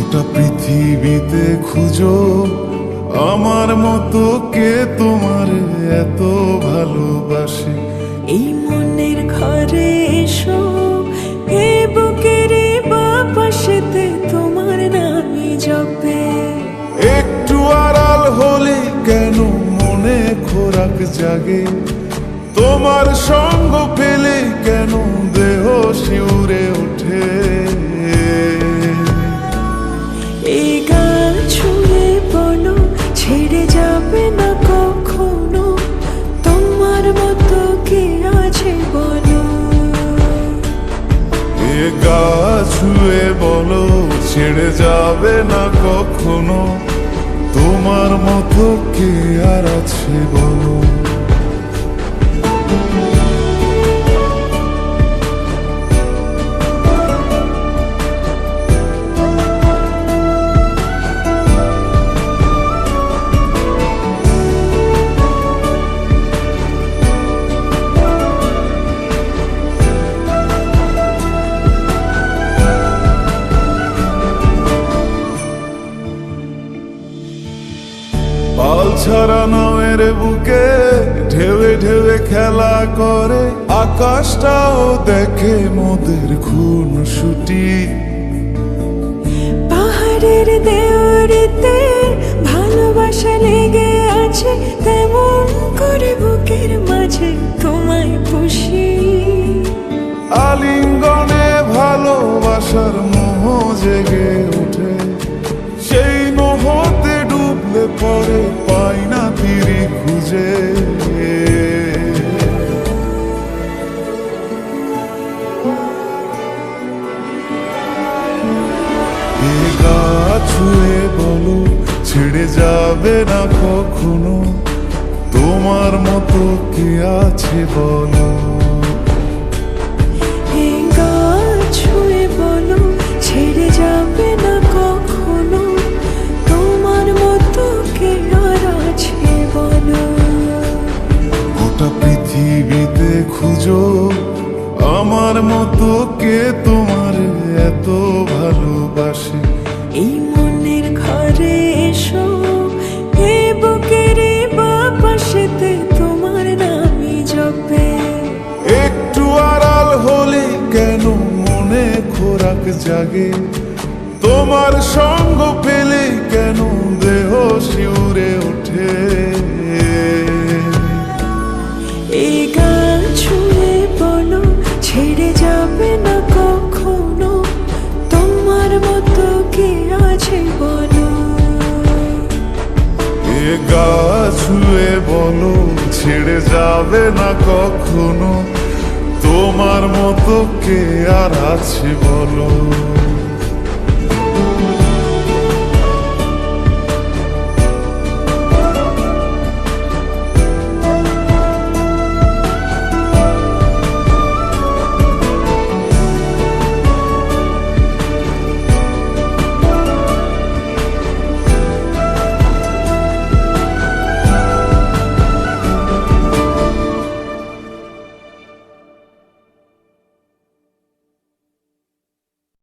গোটা পৃথিবীতে খুঁজো আমার মতো কে তোমার এত ভালোবাসে। এই মনের ঘরে এসো, এ বুকের বাপাশেতে তোমার নামই জপে। একটু আড়াল হলে কেন মনে খোরাক জাগে, তোমার সঙ্গ পেলে কেন দেহ শিউরে ওঠে। এই গান ছুঁয়ে বলো ছেড়ে যাবে না কখনো, তোমার মতো কে আছে বলো। এ গা ছুঁয়ে বলো ছেড়ে যাবে না কখনো, তোমার মতো কে আর আছে বলো। পাল ছাড়া নামের বুকে ঢেউে ঢেউে খেলা করে, আকাশটাও দেখে মোদের খুন ছুটি। পাহাড়ের দেওয়ারিতে ভালোবাসা লেগে আছে, তেমন করে বুকের মাঝে তোমায় পুষি। আলিঙ্গনে ভালোবাসার মোহ জেগে ওঠে, সেই মোহতে ডুবলে পরে পাই না তীরে খুঁজে। এ গা ছুঁয়ে বলো ছেড়ে যাবে না কখনো, তোমার মতো কে আছে বলো। এই গান ছুঁয়ে বলো ছেড়ে যাবে না কখনো, তোমার মতো কে আর আছে বলো। গোটা পৃথিবীতে খুঁজো আমার মতো কে তোমার এত ভালোবাসে। এই মনের ঘরে এসো, এ বুকের বাপাশেতে তোমার নামই জপে। একটু আড়াল হলে কেন মনে খোরাক জাগে, তোমার সঙ্গ পেলে কেন দেহ শিউরে ওঠে। এই গান ছুঁয়ে বলো ছেড়ে যাবে না কখনো, তোমার মতো কে আছে বলো। এ গা ছুঁয়ে বলো ছেড়ে যাবে না কখনো, তোমার মতো কে আর আছে বলো।